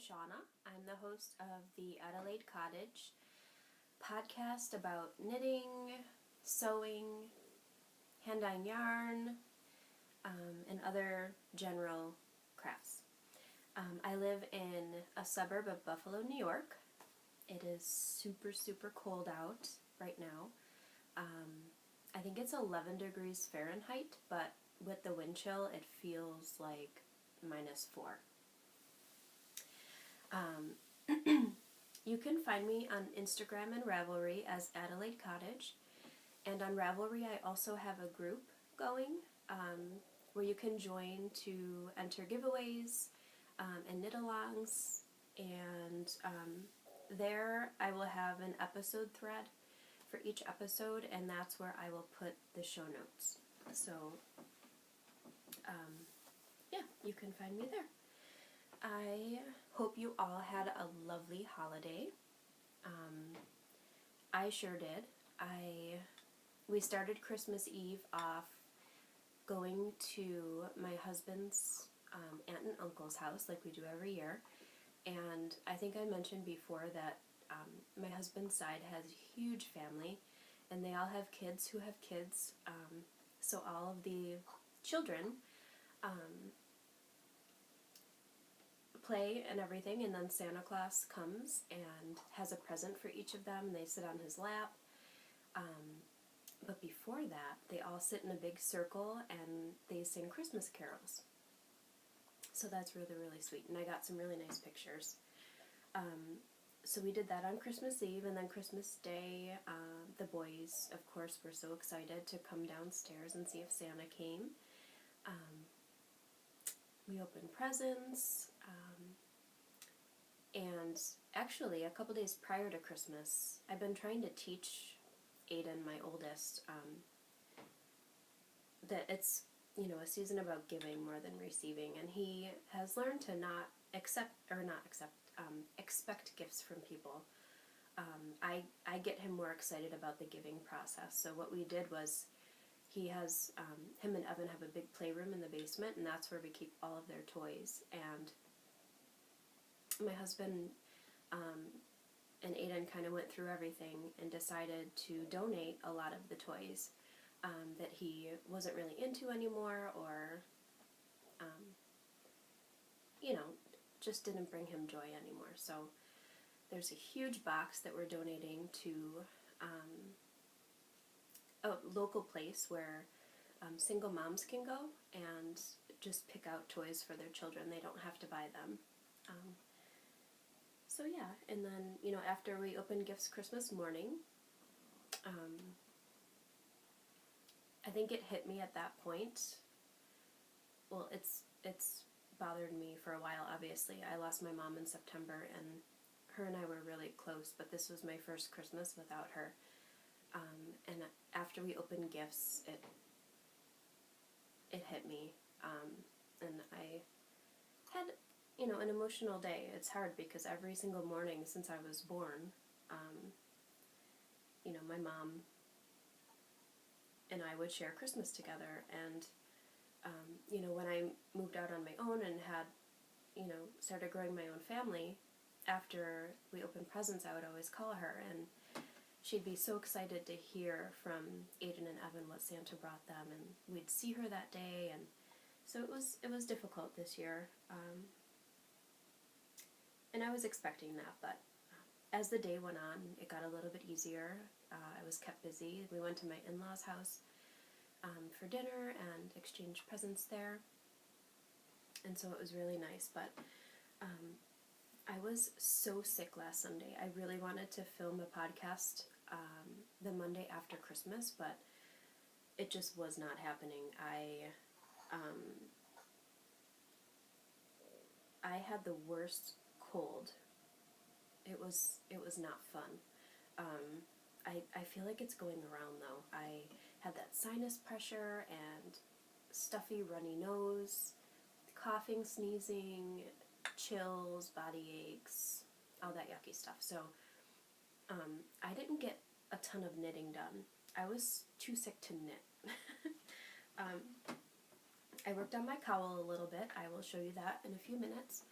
Shawna. I'm the host of the Adelaide Cottage podcast about knitting, sewing, hand-dyeing yarn, and other general crafts. I live in a suburb of Buffalo, New York. It is super cold out right now. I think it's 11 degrees Fahrenheit, but with the wind chill it feels like -4. You can find me on Instagram and Ravelry as Adelaide Cottage, and on Ravelry I also have a group going where you can join to enter giveaways and knit-alongs, and there I will have an episode thread for each episode, and that's where I will put the show notes. So yeah, you can find me there. I hope you all had a lovely holiday. I sure did. We started Christmas Eve off going to my husband's aunt and uncle's house like we do every year, and I think I mentioned before that my husband's side has a huge family, and they all have kids who have kids, so all of the children play and everything, and then Santa Claus comes and has a present for each of them, and they sit on his lap. But before that, they all sit in a big circle and they sing Christmas carols. So that's really sweet, and I got some really nice pictures. So we did that on Christmas Eve, and then Christmas Day, the boys, of course, were so excited to come downstairs and see if Santa came. We opened presents, and actually a couple days prior to Christmas, I've been trying to teach Aiden, my oldest, that it's, a season about giving more than receiving, and he has learned to not expect gifts from people. I get him more excited about the giving process. So what we did was, he has, him and Evan have a big playroom in the basement, and that's where we keep all of their toys. And my husband and Aiden kind of went through everything and decided to donate a lot of the toys that he wasn't really into anymore, or, just didn't bring him joy anymore. So there's a huge box that we're donating to a local place where single moms can go and just pick out toys for their children. They don't have to buy them. So yeah, and then, after we opened gifts Christmas morning, I think it hit me at that point. Well, it's bothered me for a while, obviously. I lost my mom in September, and her and I were really close, but this was my first Christmas without her. And after we opened gifts, it hit me, and I had, an emotional day. It's hard because every single morning since I was born, my mom and I would share Christmas together, and, when I moved out on my own and had, started growing my own family, after we opened presents, I would always call her, and she'd be so excited to hear from Aiden and Evan what Santa brought them, and we'd see her that day, and so it was difficult this year, and I was expecting that, but as the day went on, it got a little bit easier. I was kept busy. We went to my in-laws' house for dinner and exchanged presents there, and so it was really nice, but I was so sick last Sunday. I really wanted to film a podcast the Monday after Christmas, but it just was not happening. I had the worst cold. It was not fun. I feel like it's going around, though. I had that sinus pressure and stuffy, runny nose, coughing, sneezing, chills, body aches, all that yucky stuff. So I didn't get a ton of knitting done. I was too sick to knit. I worked on my cowl a little bit. I will show you that in a few minutes.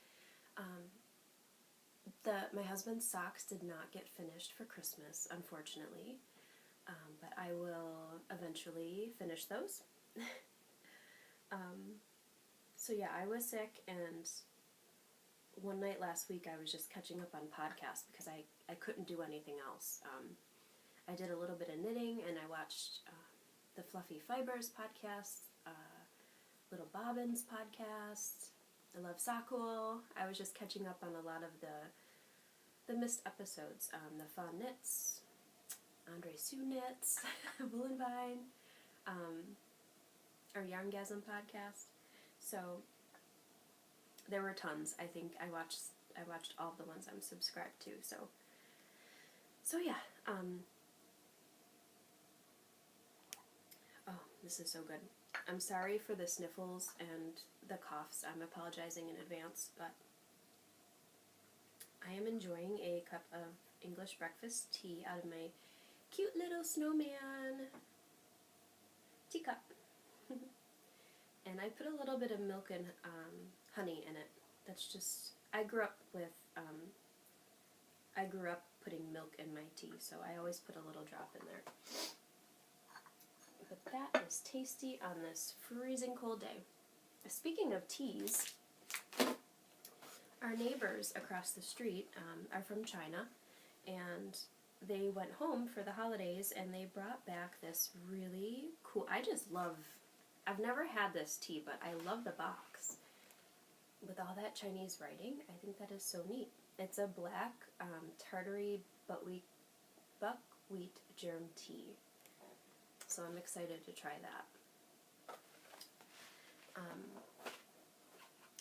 My husband's socks did not get finished for Christmas, unfortunately, but I will eventually finish those. So yeah, I was sick, and one night last week I was just catching up on podcasts because I couldn't do anything else. I did a little bit of knitting, and I watched the Fluffy Fibers podcast, Little Bobbin's podcast. I love Sakul. I was just catching up on a lot of the missed episodes. The Fawn Knits, Andre Sue Knits, Woolenvine, our Yarngasm podcast. So there were tons. I think I watched all the ones I'm subscribed to. So yeah. Oh, this is so good. I'm sorry for the sniffles and the coughs. I'm apologizing in advance, but I am enjoying a cup of English breakfast tea out of my cute little snowman teacup. And I put a little bit of milk and honey in it. That's just, I grew up putting milk in my tea, so I always put a little drop in there. But that is tasty on this freezing cold day. Speaking of teas, our neighbors across the street are from China, and they went home for the holidays, and they brought back this really cool, I've never had this tea, but I love the box. With all that Chinese writing, I think that is so neat. It's a black tartary buckwheat germ tea. So I'm excited to try that.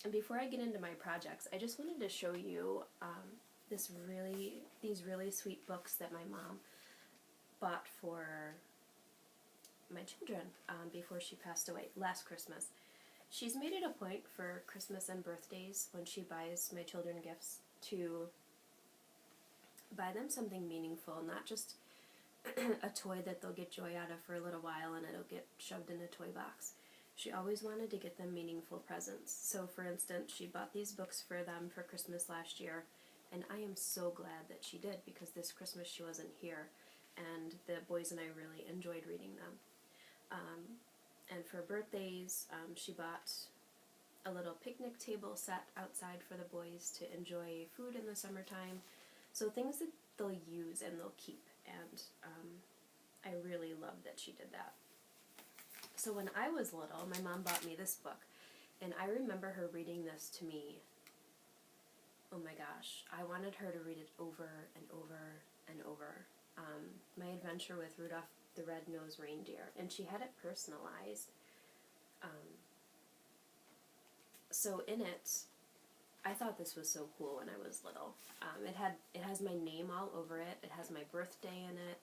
And before I get into my projects, I just wanted to show you these really sweet books that my mom bought for my children before she passed away last Christmas. She's made it a point for Christmas and birthdays, when she buys my children gifts, to buy them something meaningful, not just a toy that they'll get joy out of for a little while and it'll get shoved in a toy box. She always wanted to get them meaningful presents. So for instance, she bought these books for them for Christmas last year, and I am so glad that she did, because this Christmas she wasn't here, and the boys and I really enjoyed reading them. And for birthdays, she bought a little picnic table set outside for the boys to enjoy food in the summertime. So things that they'll use and they'll keep, and I really love that she did that. So when I was little, my mom bought me this book, and I remember her reading this to me. Oh my gosh, I wanted her to read it over and over and over. My Adventure with Rudolph the Red-Nosed Reindeer, and she had it personalized. So in it, I thought this was so cool when I was little. It has my name all over it. It has my birthday in it,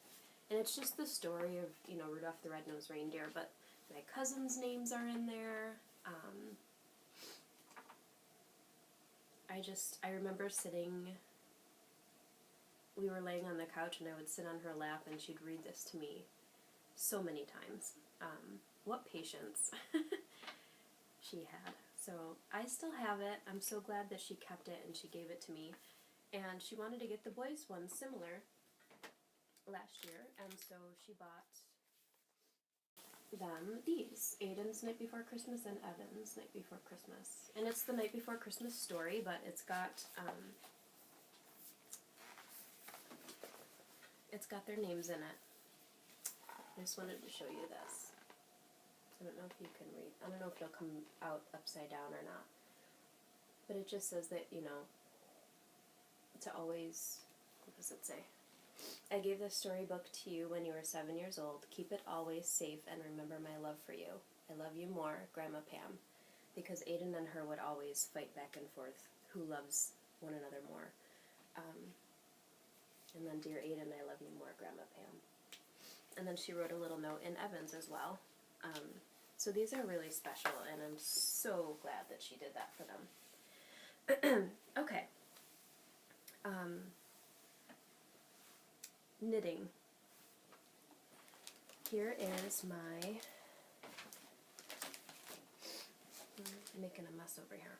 and it's just the story of Rudolph the Red-Nosed Reindeer. But my cousins' names are in there. I remember we were laying on the couch, and I would sit on her lap, and she'd read this to me so many times. What patience she had. So I still have it. I'm so glad that she kept it and she gave it to me. And she wanted to get the boys one similar last year, and so she bought them these. Aiden's Night Before Christmas and Evan's Night Before Christmas. And it's the Night Before Christmas story, but it's got their names in it. I just wanted to show you this. I don't know if you can read. I don't know if it'll come out upside down or not. But it just says that, to always, what does it say? I gave this storybook to you when you were 7 years old. Keep it always safe and remember my love for you. I love you more, Grandma Pam. Because Aiden and her would always fight back and forth who loves one another more. And then, dear Aiden, I love you more, Grandma Pam. And then she wrote a little note in Evan's as well. So these are really special, and I'm so glad that she did that for them. Okay. Knitting. Here is my, I'm making a mess over here,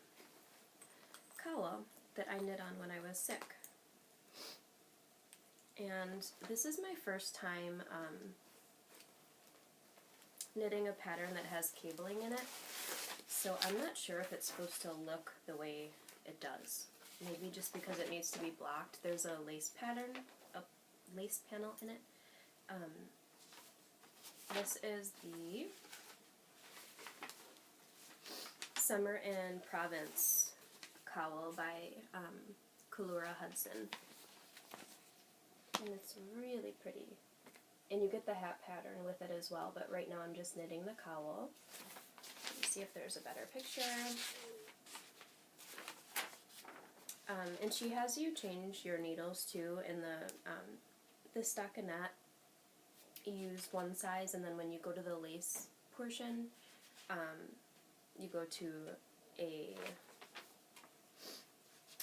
cowl that I knit on when I was sick. And this is my first time knitting a pattern that has cabling in it, so I'm not sure if it's supposed to look the way it does. Maybe just because it needs to be blocked. There's a lace pattern, a lace panel in it. This is the Summer in Provence cowl by Kalura Hudson. And it's really pretty. And you get the hat pattern with it as well, but right now I'm just knitting the cowl. Let me see if there's a better picture. And she has you change your needles too. In the stockinette, you use one size, and then when you go to the lace portion, you go to a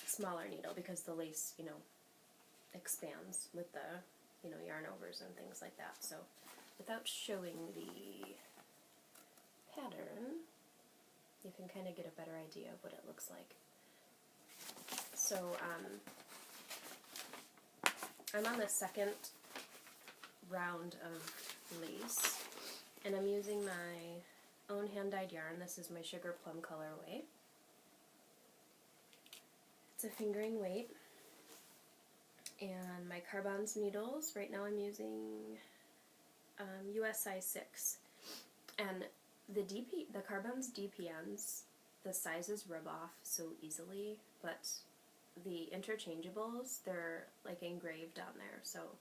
smaller needle because the lace, expands with the, yarn overs and things like that. So without showing the pattern, you can kind of get a better idea of what it looks like. So I'm on the second round of lace, and I'm using my own hand-dyed yarn. This is my Sugar Plum colorway. It's a fingering weight. And my Carbons needles, right now I'm using US size 6. And the Carbons DPNs, the sizes rub off so easily, but the interchangeables, they're like engraved on there, so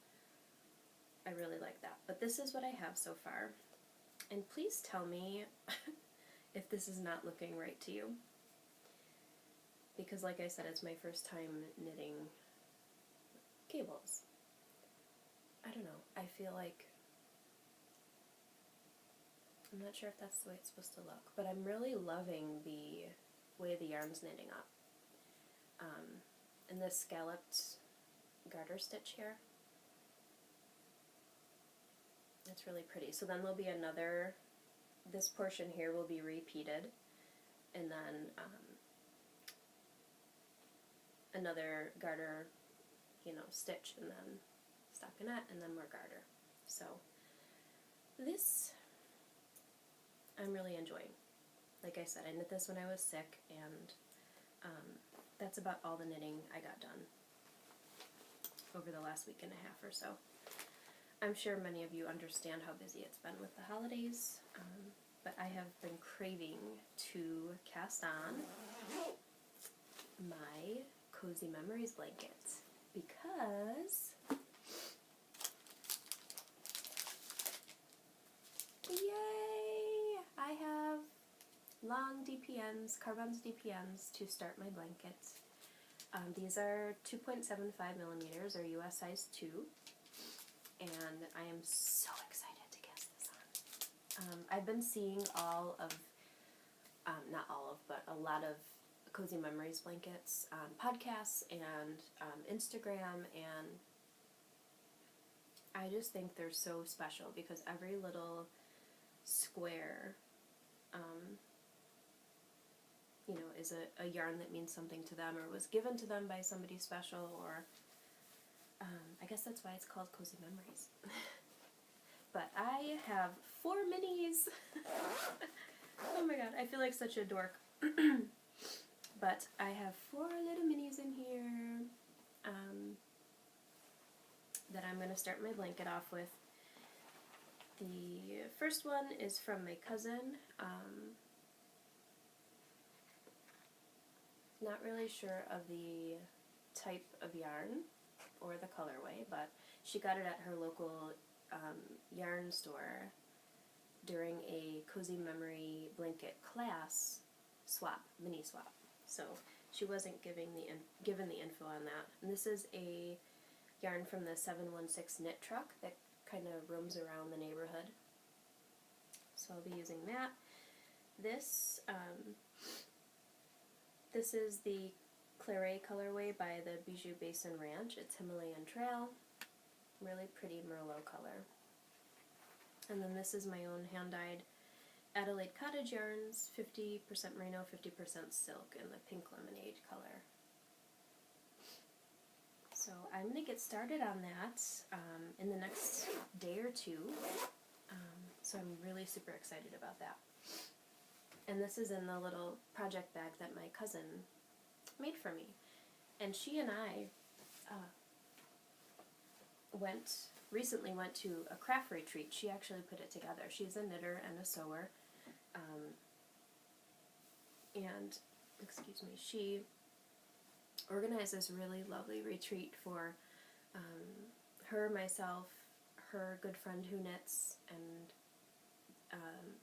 I really like that. But this is what I have so far. And please tell me if this is not looking right to you. Because like I said, it's my first time knitting cables. I don't know, I feel like, I'm not sure if that's the way it's supposed to look, but I'm really loving the way the yarn's knitting up. And this scalloped garter stitch here, it's really pretty. So then there'll be another, this portion here will be repeated, and then another garter stitch, and then stockinette, and then more garter. So this I'm really enjoying. Like I said, I knit this when I was sick, and that's about all the knitting I got done over the last week and a half or so. I'm sure many of you understand how busy it's been with the holidays, but I have been craving to cast on my Cozy Memories blanket. Because, yay! I have long DPNs, Carbons DPNs to start my blanket. These are 2.75 millimeters, or US size 2, and I am so excited to cast this on. I've been seeing all of, not all of, but a lot of Cozy Memories blankets on podcasts and Instagram, and I just think they're so special because every little square is a yarn that means something to them or was given to them by somebody special, or I guess that's why it's called Cozy Memories. But I have 4 minis. Oh my god, I feel like such a dork. But I have 4 little minis in here that I'm going to start my blanket off with. The first one is from my cousin. Not really sure of the type of yarn or the colorway, but she got it at her local yarn store during a Cozy Memory blanket class swap, mini swap. So she wasn't given the info on that. And this is a yarn from the 716 knit truck that kind of roams around the neighborhood. So I'll be using that. This this is the Claret colorway by the Bijou Basin Ranch. It's Himalayan Trail. Really pretty Merlot color. And then this is my own hand-dyed Adelaide Cottage yarns, 50% merino, 50% silk, in the pink lemonade color. So I'm going to get started on that in the next day or two. So I'm really super excited about that. And this is in the little project bag that my cousin made for me. And she and I recently went to a craft retreat. She actually put it together. She's a knitter and a sewer. And, excuse me, she organized this really lovely retreat for her, myself, her good friend who knits, and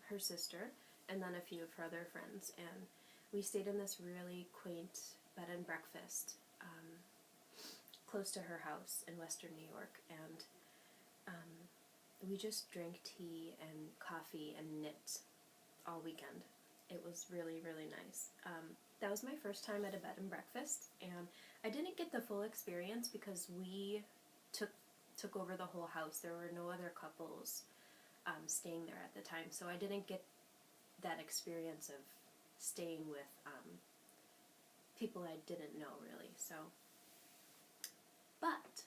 her sister, and then a few of her other friends. And we stayed in this really quaint bed and breakfast close to her house in Western New York, and we just drank tea and coffee and knit all weekend. It was really, really nice. That was my first time at a bed and breakfast, and I didn't get the full experience because we took over the whole house. There were no other couples staying there at the time, so I didn't get that experience of staying with people I didn't know, really. So, but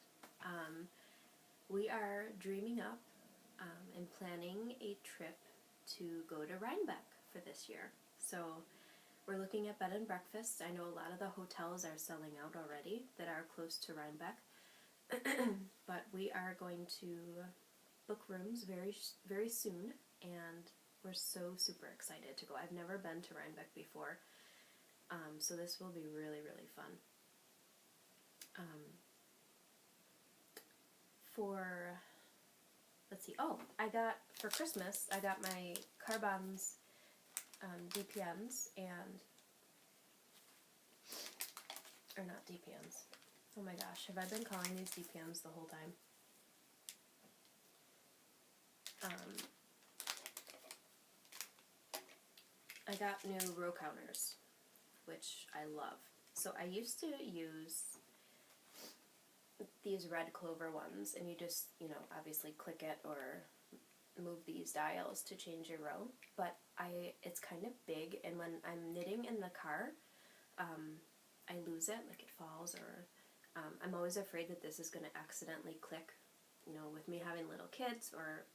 we are dreaming up and planning a trip to go to Rhinebeck for this year. So we're looking at bed and breakfasts. I know a lot of the hotels are selling out already that are close to Rhinebeck, but we are going to book rooms very, very soon, and we're so super excited to go. I've never been to Rhinebeck before, so this will be really, really fun. Let's see, for Christmas, I got my Carbons DPMs, or not DPMs, oh my gosh, have I been calling these DPMs the whole time? I got new row counters, which I love. So I used to use these red clover ones, and you just, obviously click it or move these dials to change your row, but it's kind of big, and when I'm knitting in the car, I lose it, like it falls, or I'm always afraid that this is going to accidentally click, with me having little kids, or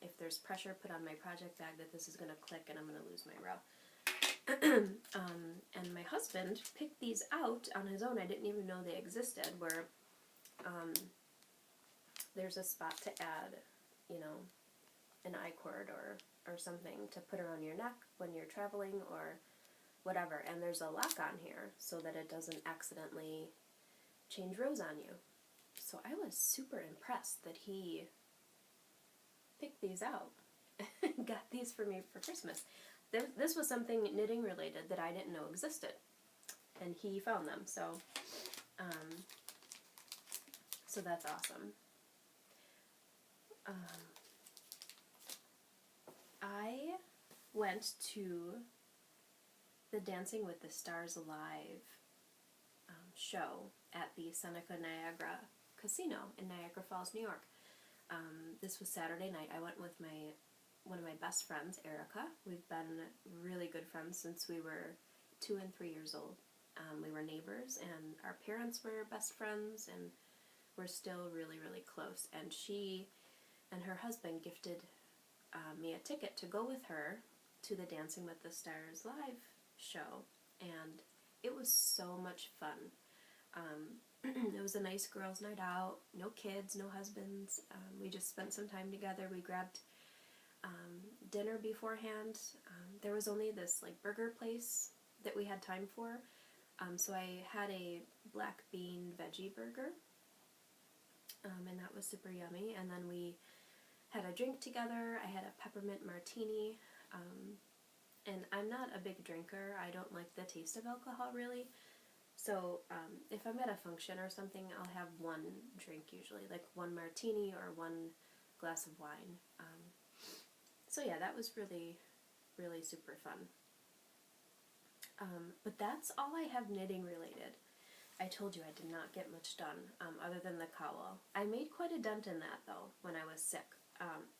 if there's pressure put on my project bag, that this is going to click and I'm going to lose my row. And my husband picked these out on his own. I didn't even know they existed, where there's a spot to add, an I-cord or something to put around your neck when you're traveling or whatever. And there's a lock on here so that it doesn't accidentally change rows on you. So I was super impressed that he picked these out and got these for me for Christmas. This was something knitting related that I didn't know existed, and he found them, so so that's awesome. I went to the Dancing with the Stars Live show at the Seneca Niagara Casino in Niagara Falls, New York. This was Saturday night. I went with one of my best friends, Erica. We've been really good friends since we were 2 and 3 years old. We were neighbors, and our parents were best friends, and we're still really, really close. And she and her husband gifted me a ticket to go with her to the Dancing with the Stars Live show, and it was so much fun. It was a nice girls' night out, no kids, no husbands. We just spent some time together. We grabbed dinner beforehand. There was only this burger place that we had time for, so I had a black bean veggie burger, and that was super yummy. And then we had a drink together. I had a peppermint martini, and I'm not a big drinker. I don't like the taste of alcohol, really. So if I'm at a function or something, I'll have one drink usually, like one martini or one glass of wine. So yeah, that was really, really super fun. But that's all I have knitting related. I told you I did not get much done other than the cowl. I made quite a dent in that, though, when I was sick.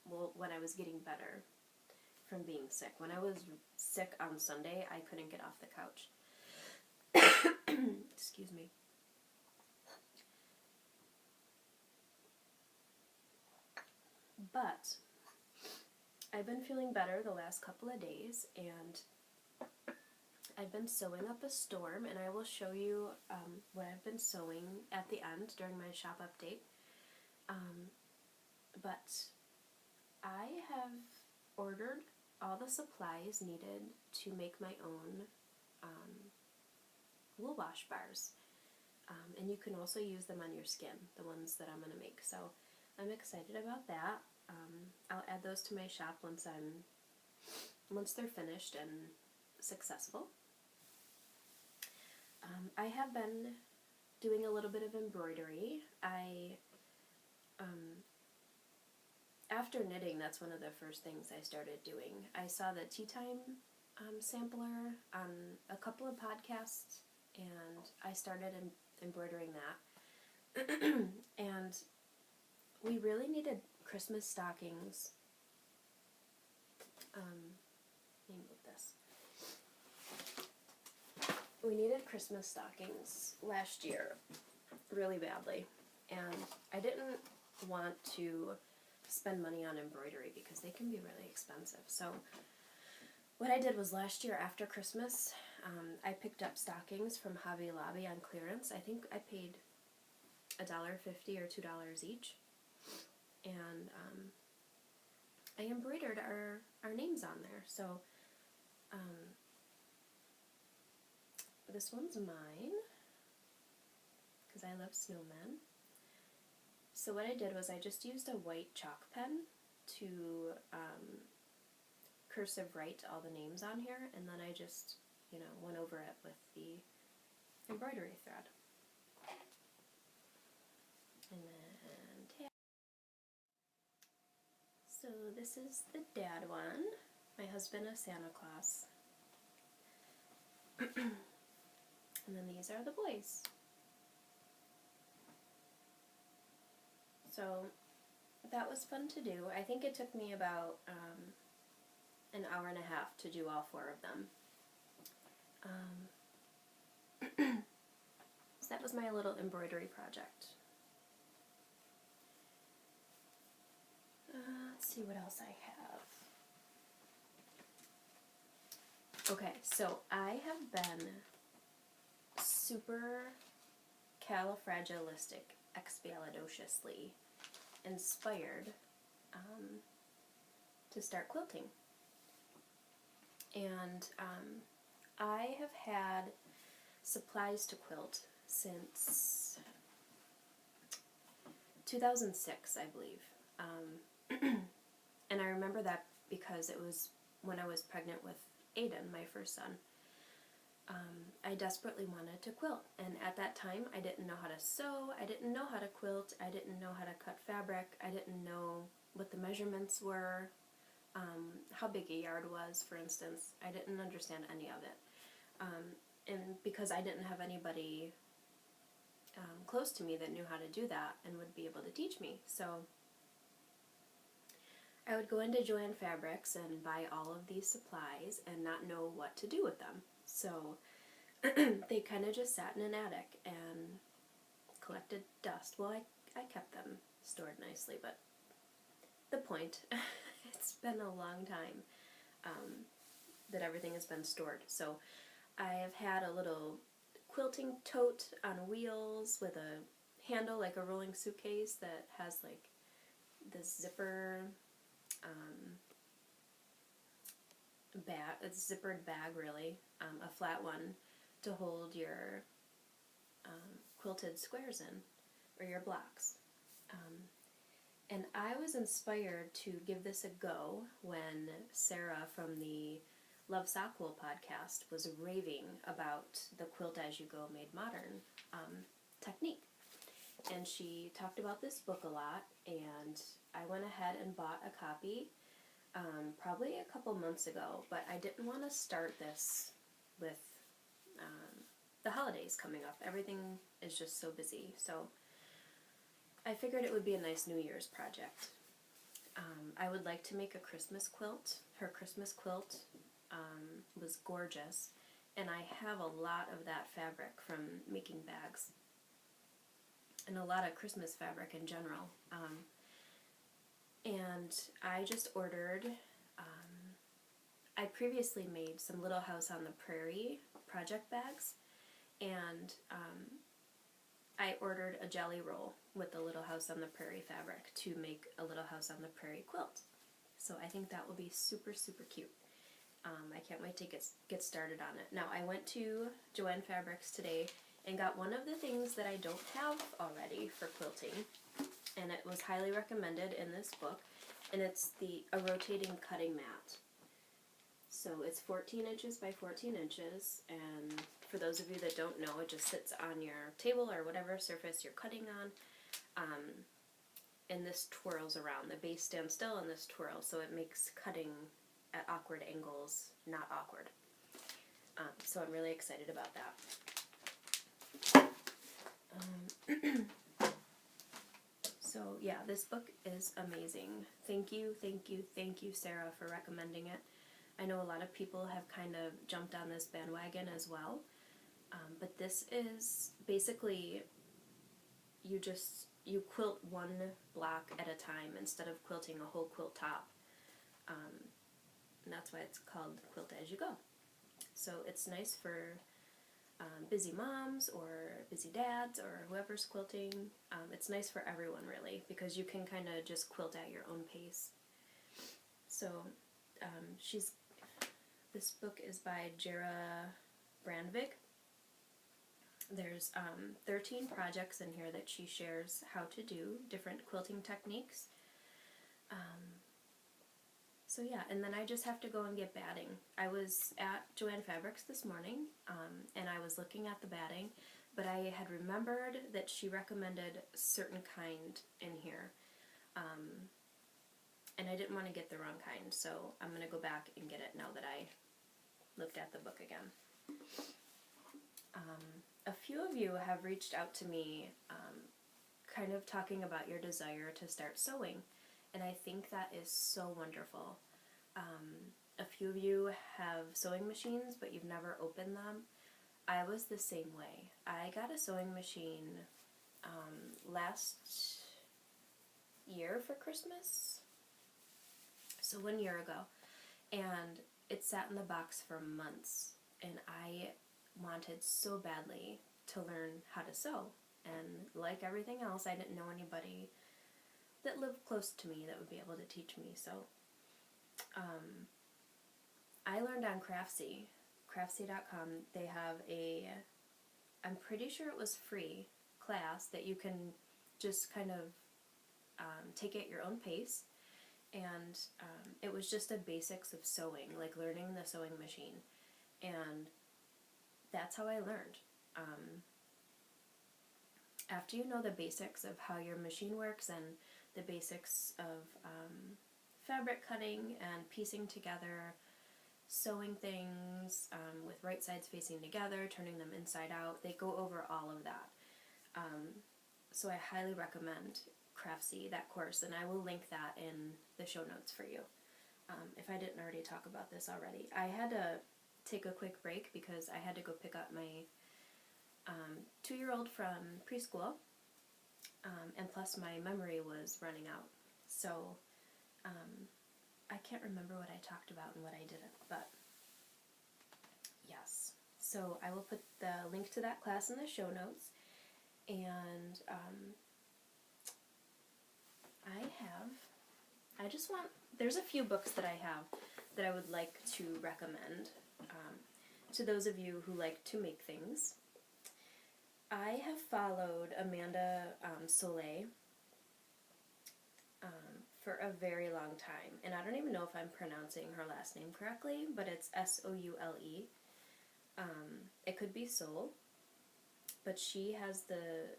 When I was getting better from being sick. When I was sick on Sunday, I couldn't get off the couch. Excuse me. But I've been feeling better the last couple of days, and I've been sewing up a storm, and I will show you what I've been sewing at the end during my shop update. But I have ordered all the supplies needed to make my own wool wash bars. And you can also use them on your skin, the ones that I'm going to make. So I'm excited about that. I'll add those to my shop once they're finished and successful. I have been doing a little bit of embroidery. After knitting, that's one of the first things I started doing. I saw the Tea Time sampler on a couple of podcasts, and I started embroidering that. And we really needed Christmas stockings. Let me move this. We needed Christmas stockings last year really badly, and I didn't want to spend money on embroidery because they can be really expensive. So what I did was last year after Christmas, I picked up stockings from Hobby Lobby on clearance. I think I paid $1.50 or $2 each, and I embroidered our names on there. So this one's mine because I love snowmen. So what I did was I just used a white chalk pen to cursive write all the names on here, and then I just, went over it with the embroidery thread. And then tag. So this is the dad one. My husband is Santa Claus. And then these are the boys. So that was fun to do. I think it took me about an hour and a half to do all 4 of them. So that was my little embroidery project. Let's see what else I have. Okay, so I have been super califragilisticexpialidociously inspired to start quilting. And I have had supplies to quilt since 2006, I believe. And I remember that because it was when I was pregnant with Aiden, my first son. I desperately wanted to quilt, and at that time I didn't know how to sew, I didn't know how to quilt, I didn't know how to cut fabric, I didn't know what the measurements were, how big a yard was, for instance. I didn't understand any of it. And because I didn't have anybody close to me that knew how to do that and would be able to teach me, so I would go into Joann Fabrics and buy all of these supplies and not know what to do with them. So they kind of just sat in an attic and collected dust. Well, I kept them stored nicely, but the point, it's been a long time that everything has been stored. So I have had a little quilting tote on wheels with a handle like a rolling suitcase that has like this zipper a zippered bag, really, a flat one to hold your quilted squares in, or your blocks. And I was inspired to give this a go when Sarah from the Love Sock Wool podcast was raving about the Quilt-as-you-go Made Modern technique. And she talked about this book a lot, and I went ahead and bought a copy probably a couple months ago, but I didn't want to start this with the holidays coming up. Everything is just so busy, so I figured it would be a nice New Year's project. I would like to make a Christmas quilt. Her Christmas quilt was gorgeous, and I have a lot of that fabric from making bags, and a lot of Christmas fabric in general. And and I just ordered, I previously made some Little House on the Prairie project bags, and I ordered a jelly roll with the Little House on the Prairie fabric to make a Little House on the Prairie quilt. So I think that will be super, super cute. I can't wait to get started on it. Now, I went to Joann Fabrics today and got one of the things that I don't have already for quilting, and it was highly recommended in this book, and it's a rotating cutting mat. So it's 14 inches by 14 inches, and for those of you that don't know, it just sits on your table or whatever surface you're cutting on, and this twirls around. The base stands still and this twirls, so it makes cutting at awkward angles not awkward. So I'm really excited about that. So yeah, this book is amazing. Thank you, thank you, thank you, Sarah, for recommending it. I know a lot of people have kind of jumped on this bandwagon as well, but this is basically, you quilt one block at a time instead of quilting a whole quilt top, and that's why it's called Quilt-as-you-go. So it's nice for busy moms or busy dads or whoever's quilting. It's nice for everyone, really, because you can kind of just quilt at your own pace. So this book is by Jara Brandvik. There's 13 projects in here that she shares how to do, different quilting techniques. So yeah, and then I just have to go and get batting. I was at Joann Fabrics this morning, and I was looking at the batting, but I had remembered that she recommended a certain kind in here, and I didn't want to get the wrong kind, so I'm going to go back and get it now that I looked at the book again. A few of you have reached out to me kind of talking about your desire to start sewing, and I think that is so wonderful. A few of you have sewing machines, but you've never opened them. I was the same way. I got a sewing machine last year for Christmas, so 1 year ago, and it sat in the box for months, and I wanted so badly to learn how to sew, and like everything else, I didn't know anybody that lived close to me that would be able to teach me, so I learned on Craftsy.com. They have I'm pretty sure it was free class that you can just kind of take at your own pace, and it was just the basics of sewing, like learning the sewing machine, and that's how I learned. After you know the basics of how your machine works and the basics of fabric cutting and piecing together, sewing things with right sides facing together, turning them inside out, they go over all of that. So I highly recommend Craftsy, that course, and I will link that in the show notes for you. If I didn't already talk about this already. I had to take a quick break because I had to go pick up my 2-year-old from preschool, and plus my memory was running out. So I can't remember what I talked about and what I didn't, but yes. So I will put the link to that class in the show notes, and there's a few books that I have that I would like to recommend to those of you who like to make things. I have followed Amanda Soleil for a very long time, and I don't even know if I'm pronouncing her last name correctly, but it's S-O-U-L-E. It could be Soul, but she has the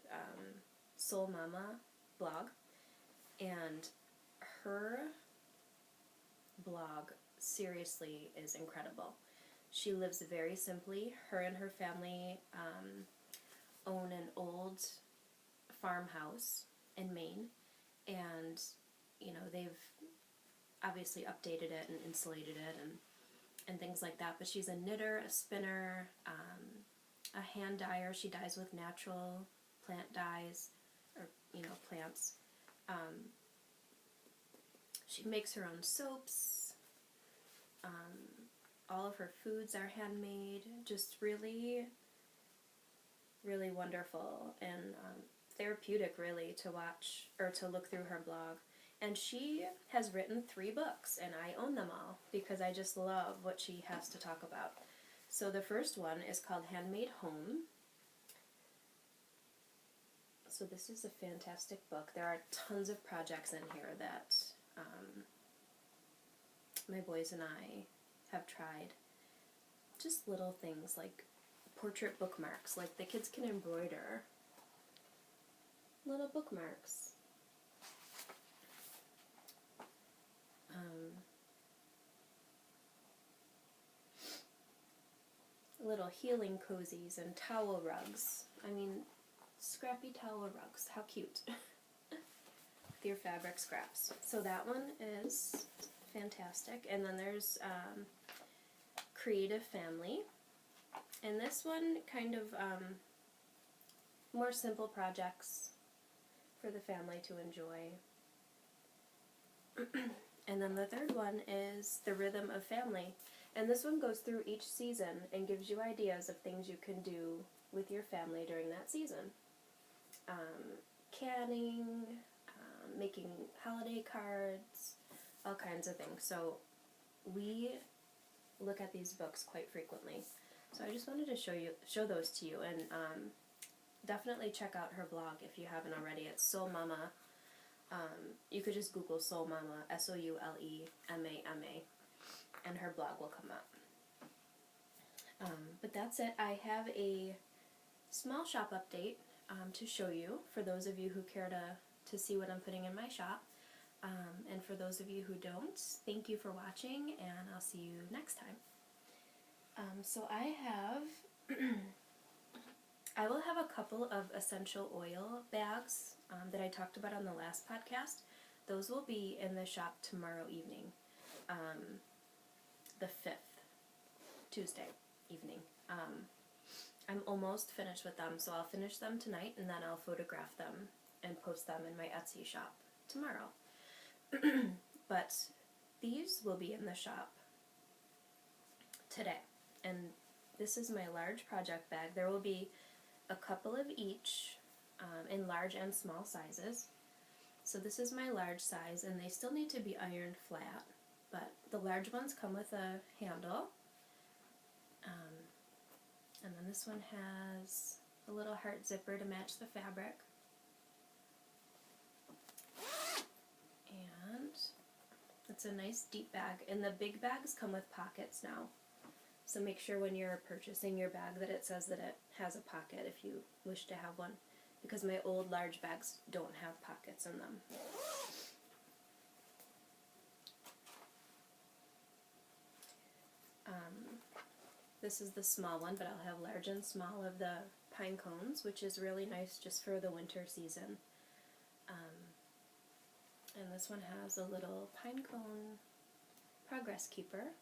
Soul Mama blog, and her blog seriously is incredible. She lives very simply. Her and her family own an old farmhouse in Maine, and you know, they've obviously updated it and insulated it and things like that, but she's a knitter, a spinner, a hand dyer. She dyes with natural plant dyes, or, you know, plants. She makes her own soaps. All of her foods are handmade. Just really, really wonderful and therapeutic, really, to watch or to look through her blog. And she has written 3 books, and I own them all because I just love what she has to talk about. So the first one is called Handmade Home. So this is a fantastic book. There are tons of projects in here that my boys and I have tried. Just little things like portrait bookmarks, like the kids can embroider little bookmarks. Little healing cozies and towel rugs. I mean, scrappy towel rugs. How cute. With your fabric scraps. So that one is fantastic. And then there's Creative Family. And this one kind of more simple projects for the family to enjoy. And then the third one is The Rhythm of Family. And this one goes through each season and gives you ideas of things you can do with your family during that season. Canning, making holiday cards, all kinds of things. So we look at these books quite frequently. So I just wanted to show those to you, and definitely check out her blog if you haven't already. It's Soul Mama. You could just Google Soul Mama, SouleMama, and her blog will come up. But that's it. I have a small shop update to show you for those of you who care to see what I'm putting in my shop. And for those of you who don't, thank you for watching, and I'll see you next time. So I will have a couple of essential oil bags that I talked about on the last podcast. Those will be in the shop tomorrow evening, the 5th, Tuesday evening. I'm almost finished with them, so I'll finish them tonight, and then I'll photograph them and post them in my Etsy shop tomorrow. But these will be in the shop today, and this is my large project bag. There will be a couple of each in large and small sizes. So this is my large size, and they still need to be ironed flat, but the large ones come with a handle. And then this one has a little heart zipper to match the fabric. And it's a nice deep bag. And the big bags come with pockets now. So make sure when you're purchasing your bag that it says that it has a pocket if you wish to have one, because my old large bags don't have pockets in them. This is the small one, but I'll have large and small of the pine cones, which is really nice just for the winter season. And this one has a little pine cone progress keeper.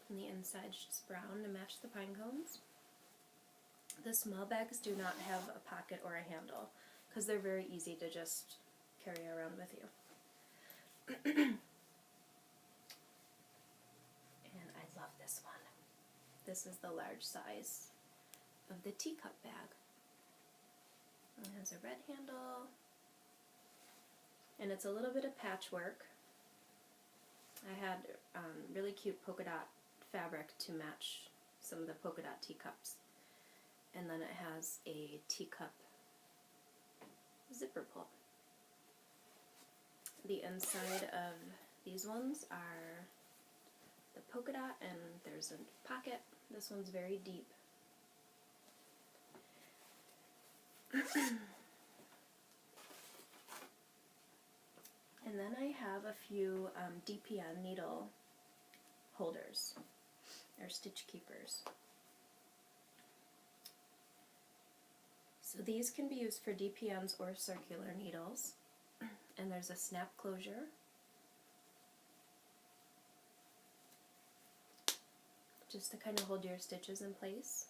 And the inside's just brown to match the pine cones. The small bags do not have a pocket or a handle because they're very easy to just carry around with you. And I love this one. This is the large size of the teacup bag. It has a red handle, and it's a little bit of patchwork. I had really cute polka dot fabric to match some of the polka dot teacups. And then it has a teacup zipper pull. The inside of these ones are the polka dot, and there's a pocket. This one's very deep. And then I have a few DPN needle holders, or stitch keepers. So these can be used for DPNs or circular needles. And there's a snap closure. Just to kind of hold your stitches in place.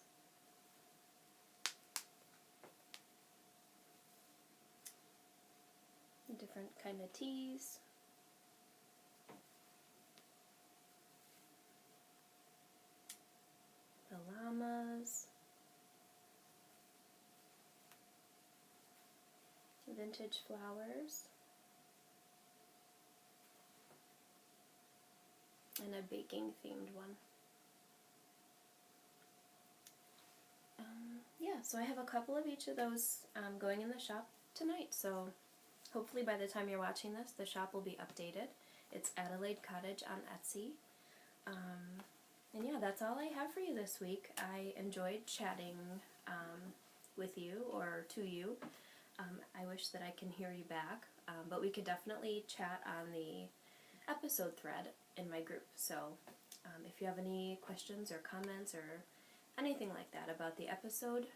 different kind of teas. The llamas. Vintage flowers. And a baking themed one. Yeah, so I have a couple of each of those going in the shop tonight, so hopefully by the time you're watching this, the shop will be updated. It's Adelaide Cottage on Etsy. And yeah, that's all I have for you this week. I enjoyed chatting with you, or to you. I wish that I can hear you back, but we could definitely chat on the episode thread in my group. So if you have any questions or comments or anything like that about the episode,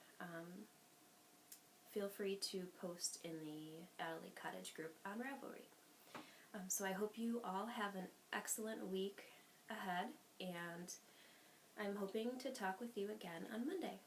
feel free to post in the Adelaide Cottage group on Ravelry. So I hope you all have an excellent week ahead, and I'm hoping to talk with you again on Monday.